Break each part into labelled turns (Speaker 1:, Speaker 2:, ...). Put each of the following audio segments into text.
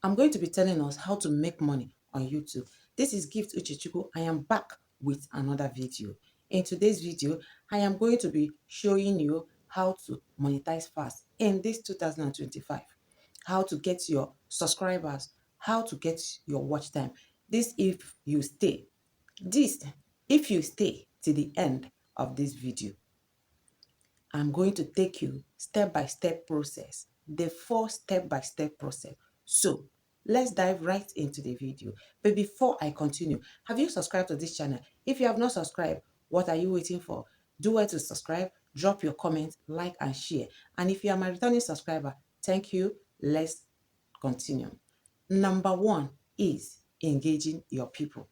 Speaker 1: I'm going to be telling us how to make money on YouTube. This is Gift Uchichuku. I am back with another video. In today's video, I am going to be showing you how to monetize fast in this 2025, how to get your subscribers, how to get your watch time. This if you stay to the end of this video. I'm going to take you step-by-step process, the 4 step-by-step process. So let's dive right into the video. But before I continue, have you subscribed to this channel? If you have not subscribed, what are you waiting for? Do well to subscribe, drop your comments, like and share. And if you are my returning subscriber, thank you. Let's continue. Number 1 is engaging your people.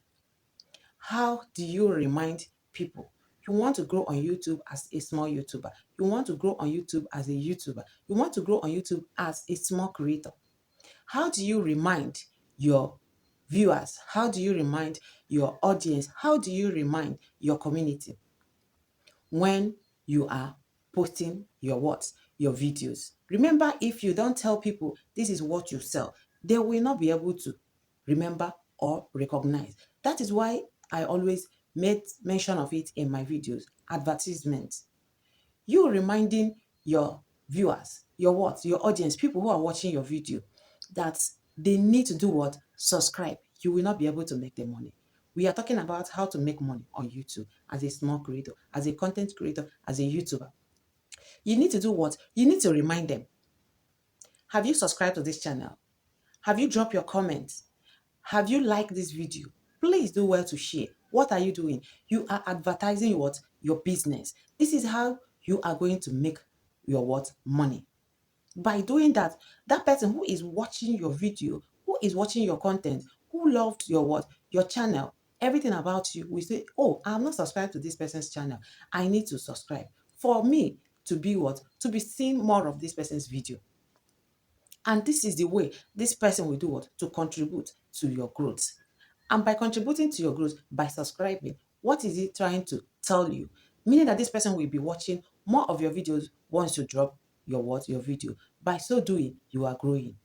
Speaker 1: How do you remind people? You want to grow on YouTube as a small YouTuber. You want to grow on YouTube as a YouTuber. You want to grow on YouTube as a small creator. How do you remind your viewers? How do you remind your audience? How do you remind your community when you are posting your words, your videos? Remember, if you don't tell people this is what you sell, they will not be able to remember or recognize. That is why I always made mention of it in my videos. Advertisements. You reminding your viewers, your audience, people who are watching your video, that they need to do what? Subscribe. You will not be able to make the money. We are talking about how to make money on YouTube as a small creator, as a content creator, as a YouTuber. You need to do what? You need to remind them. Have you subscribed to this channel? Have you dropped your comments? Have you liked this video? Please do well to share. What are you doing? You are advertising what? Your business. This is how you are going to make your what? Money. By doing that, that person who is watching your video, who is watching your content, who loved your what? Your channel, everything about you, will say, oh, I'm not subscribed to this person's channel. I need to subscribe. For me to be what? To be seeing more of this person's video. And this is the way this person will do what? To contribute to your growth. And by contributing to your growth, by subscribing, what is it trying to tell you? Meaning that this person will be watching more of your videos once you drop your what? Your video. By so doing, you are growing.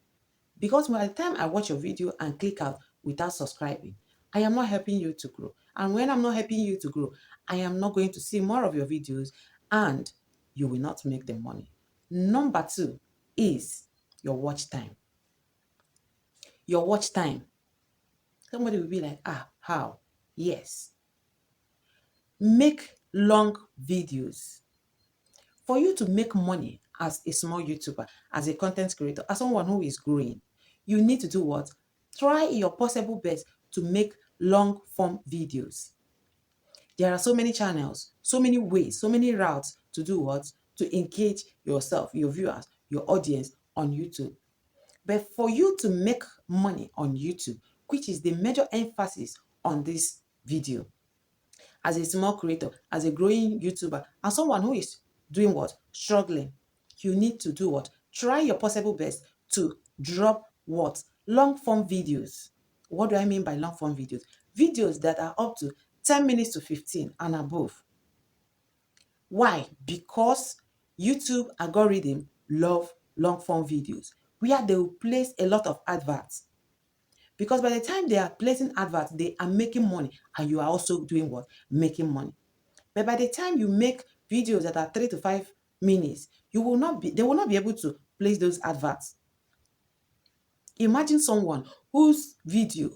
Speaker 1: Because by the time I watch your video and click out without subscribing, I am not helping you to grow. And when I'm not helping you to grow, I am not going to see more of your videos and you will not make the money. Number 2 is your watch time. Your watch time. Somebody will be like, how? Yes. Make long videos. For you to make money as a small YouTuber, as a content creator, as someone who is growing, you need to do what? Try your possible best to make long form videos. There are so many channels, so many ways, so many routes to do what? To engage yourself, your viewers, your audience on YouTube. But for you to make money on YouTube, which is the major emphasis on this video, as a small creator, as a growing YouTuber, as someone who is doing what? Struggling, you need to do what? Try your possible best to drop what? Long form videos. What do I mean by long form videos? Videos that are up to 10 minutes to 15 and above. Why? Because YouTube algorithm love long form videos where they will place a lot of adverts. Because by the time they are placing adverts, they are making money and you are also doing what? Making money. But by the time you make videos that are 3 to 5 minutes, they will not be able to place those adverts. Imagine someone whose video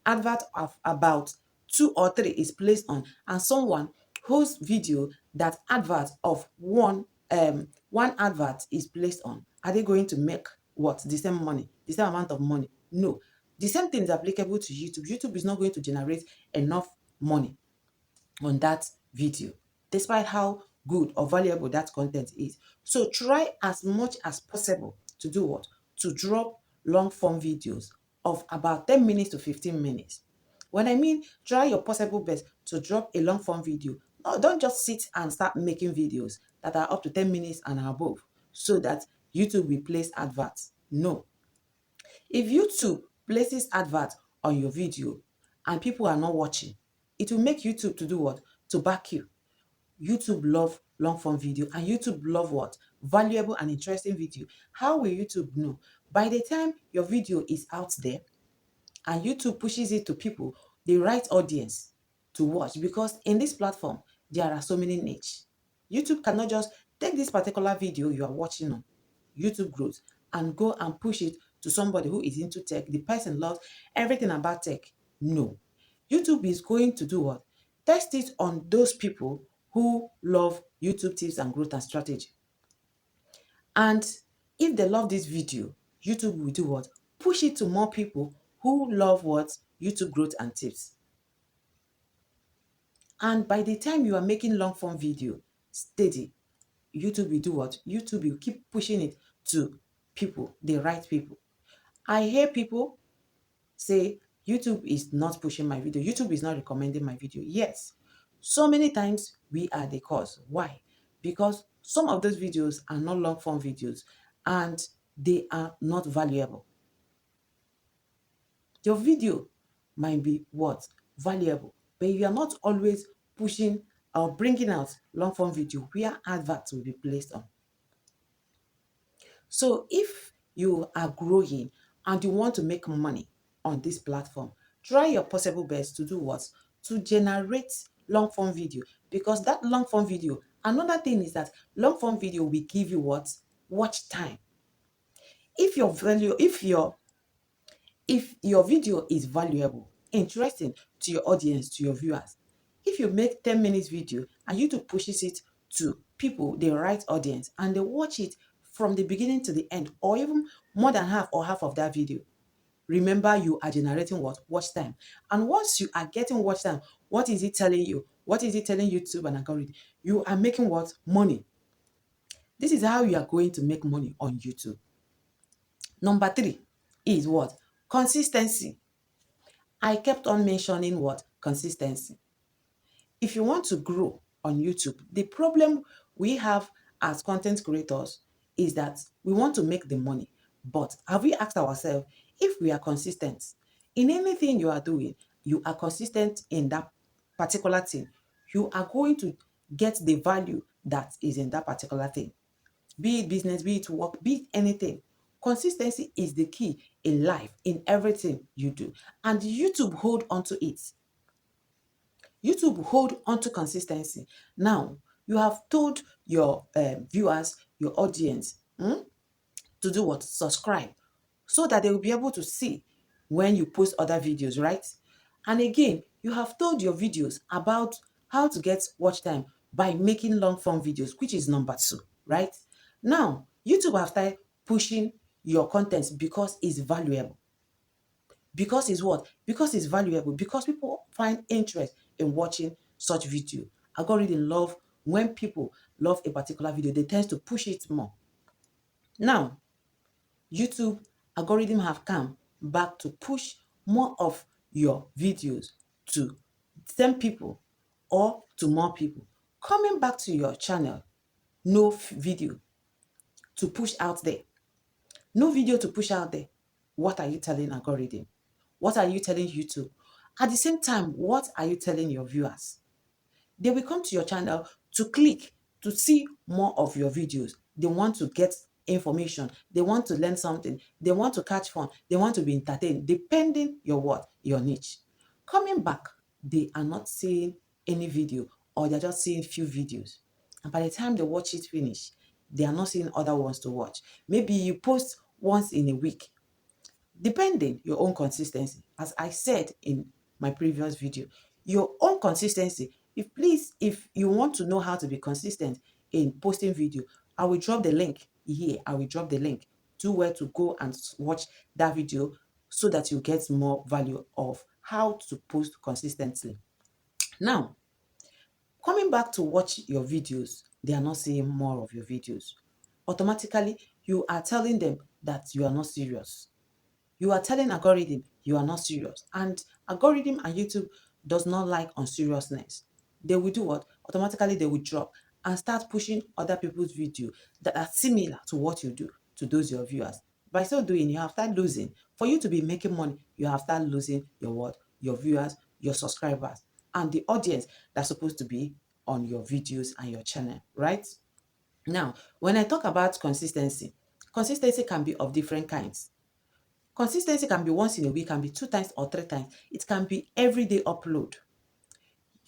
Speaker 1: advert of about 2 or 3 is placed on, and someone whose video that advert of one advert is placed on. Are they going to make what? The same money, the same amount of money? No. The same thing is applicable to YouTube. YouTube is not going to generate enough money on that video, despite how good or valuable that content is. So try as much as possible to do what? To drop long form videos of about 10 minutes to 15 minutes. When I mean try your possible best to drop a long form video, don't just sit and start making videos that are up to 10 minutes and above so that YouTube will place adverts. No. If YouTube places adverts on your video and people are not watching, it will make YouTube to do what? To back you. YouTube love long form video and YouTube love what? Valuable and interesting video. How will YouTube know? By the time your video is out there and YouTube pushes it to people, the right audience to watch, because in this platform, there are so many niche. YouTube cannot just take this particular video you are watching on YouTube Growth and go and push it to somebody who is into tech. The person loves everything about tech. No. YouTube is going to do what? Test it on those people who love YouTube tips and growth and strategy. And if they love this video, YouTube will do what? Push it to more people who love what? YouTube growth and tips. And by the time you are making long form video steady, YouTube will do what? YouTube will keep pushing it to people, the right people. I hear people say YouTube is not pushing my video. YouTube is not recommending my video. Yes, so many times we are the cause. Why? Because some of those videos are not long form videos and they are not valuable. Your video might be what? Valuable, but you are not always pushing or bringing out long form video where adverts will be placed on. So if you are growing and you want to make money on this platform, try your possible best to do what? To generate long form video, because that long form video, another thing is that long form video will give you what? Watch time. If your value, if your video is valuable, interesting to your audience, to your viewers, if you make 10 minutes video and YouTube pushes it to people, the right audience, and they watch it from the beginning to the end, or even more than half or half of that video, remember you are generating what? Watch time. And once you are getting watch time, what is it telling you? What is it telling YouTube and algorithm? You are making what? Money. This is how you are going to make money on YouTube. Number 3 is what? Consistency. I kept on mentioning what? Consistency. If you want to grow on YouTube, the problem we have as content creators is that we want to make the money. But have we asked ourselves if we are consistent in anything you are doing, you are consistent in that particular thing, you are going to get the value that is in that particular thing. Be it business, be it work, be it anything. Consistency is the key in life, in everything you do. And YouTube hold onto it. YouTube hold onto consistency. Now, you have told your viewers, your audience, to do what? Subscribe, so that they will be able to see when you post other videos, right? And again, you have told your videos about how to get watch time by making long form videos, which is number 2, right? Now, YouTube have started pushing your content because it's valuable. Because it's what? Because it's valuable. Because people find interest in watching such video. Algorithm love when people love a particular video, they tend to push it more. Now, YouTube algorithm have come back to push more of your videos to same people or to more people. Coming back to your channel, no video to push out there. No video to push out there. What are you telling algorithm? What are you telling YouTube? At the same time, what are you telling your viewers? They will come to your channel to click to see more of your videos. They want to get information. They want to learn something. They want to catch fun. They want to be entertained, depending your what? Your niche. Coming back, they are not seeing any video, or they're just seeing few videos. And by the time they watch it finish, they are not seeing other ones to watch. Maybe you post once in a week, depending your own consistency. As I said in my previous video, your own consistency. If you want to know how to be consistent in posting video, I will drop the link here. I will drop the link to where to go and watch that video, so that you get more value of how to post consistently. Now, coming back to watch your videos, they are not seeing more of your videos. Automatically, you are telling them that you are not serious. You are telling algorithm you are not serious. And algorithm and YouTube does not like unseriousness. They will do what? Automatically they will drop and start pushing other people's video that are similar to what you do to those your viewers. By so doing, you have started losing. For you to be making money, you have started losing your what? Your viewers, your subscribers, and the audience that's supposed to be on your videos and your channel, right? Now, when I talk about consistency, Consistency can be of different kinds. Consistency can be once in a week, can be 2 times or 3 times. It can be everyday upload.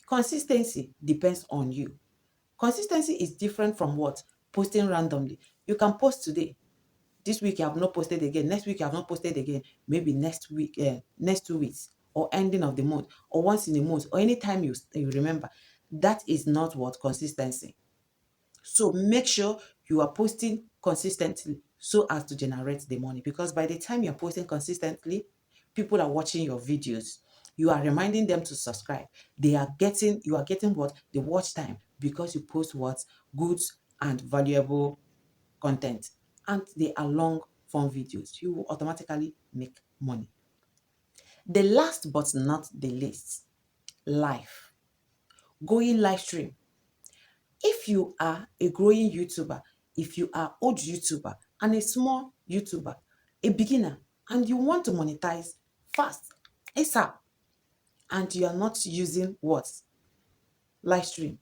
Speaker 1: Consistency depends on you. Consistency is different from what? Posting randomly. You can post today. This week you have not posted again. Next week you have not posted again. Maybe next week, next 2 weeks, or ending of the month, or once in a month, or anytime you remember. That is not what consistency. So make sure you are posting consistently so as to generate the money. Because by the time you're posting consistently, people are watching your videos. You are reminding them to subscribe. You are getting what? The watch time, because you post what? Good and valuable content. And they are long form videos. You will automatically make money. The last but not the least, live. Going live stream. If you are a growing YouTuber, if you are old YouTuber and a small YouTuber, a beginner, and you want to monetize fast, ASAP, and you are not using what? Live stream,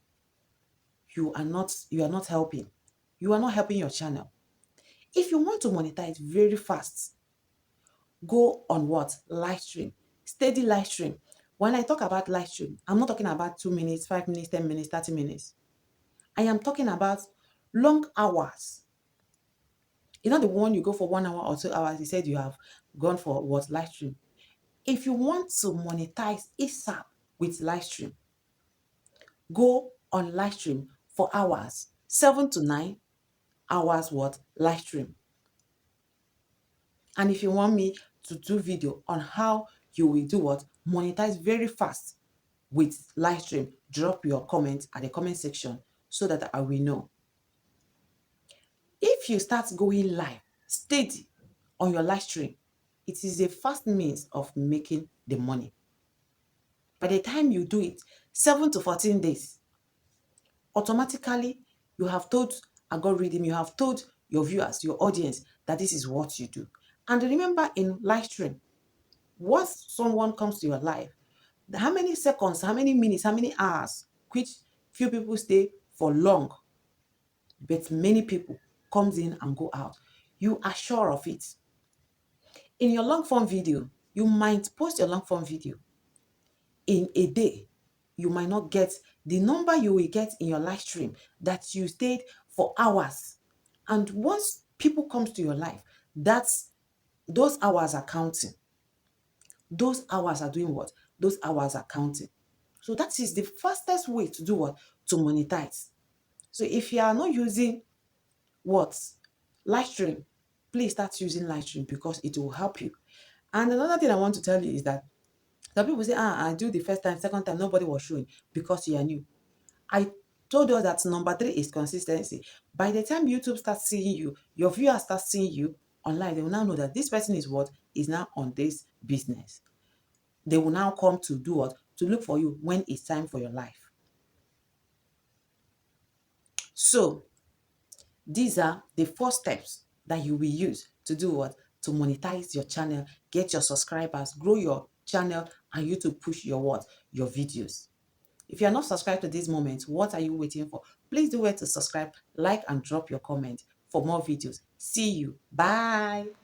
Speaker 1: you are not helping. You are not helping your channel. If you want to monetize very fast, go on what? Live stream. Steady live stream. When I talk about live stream, I'm not talking about 2 minutes, 5 minutes, 10 minutes, 30 minutes. I am talking about long hours. You know, the one you go for 1 hour or 2 hours, you said you have gone for what? Live stream. If you want to monetize ASAP with live stream, go on live stream for hours, 7 to 9 hours what? Live stream. And if you want me to do video on how you will do what? Monetize very fast with live stream, drop your comment at the comment section so that I will know. If you start going live steady on your live stream, it is a fast means of making the money. By the time you do it, 7 to 14 days, automatically you have told algorithm, you have told your viewers, your audience, that this is what you do. And remember, in live stream, once someone comes to your live, how many seconds, how many minutes, how many hours, which few people stay for long, but many people comes in and go out. You are sure of it. In your long form video, you might post your long form video. In a day, you might not get the number you will get in your live stream that you stayed for hours. And once people comes to your live, those hours are counting. Those hours are doing what? Those hours are counting. So that is the fastest way to do what? To monetize. So if you are not using what? Live stream, please start using live stream because it will help you. And another thing I want to tell you is that some people say, I do the first time, second time, nobody was showing because you are new. I told us that number 3 is consistency. By the time YouTube starts seeing you, your viewers start seeing you online, they will now know that this person is what? Is now on this business. They will now come to do what? To look for you when it's time for your life. So these are the 4 steps that you will use to do what? To monetize your channel, get your subscribers, grow your channel, and you to push your what? Your videos. If you are not subscribed to this moment, what are you waiting for? Please do it to subscribe, like, and drop your comment for more videos. See you. Bye.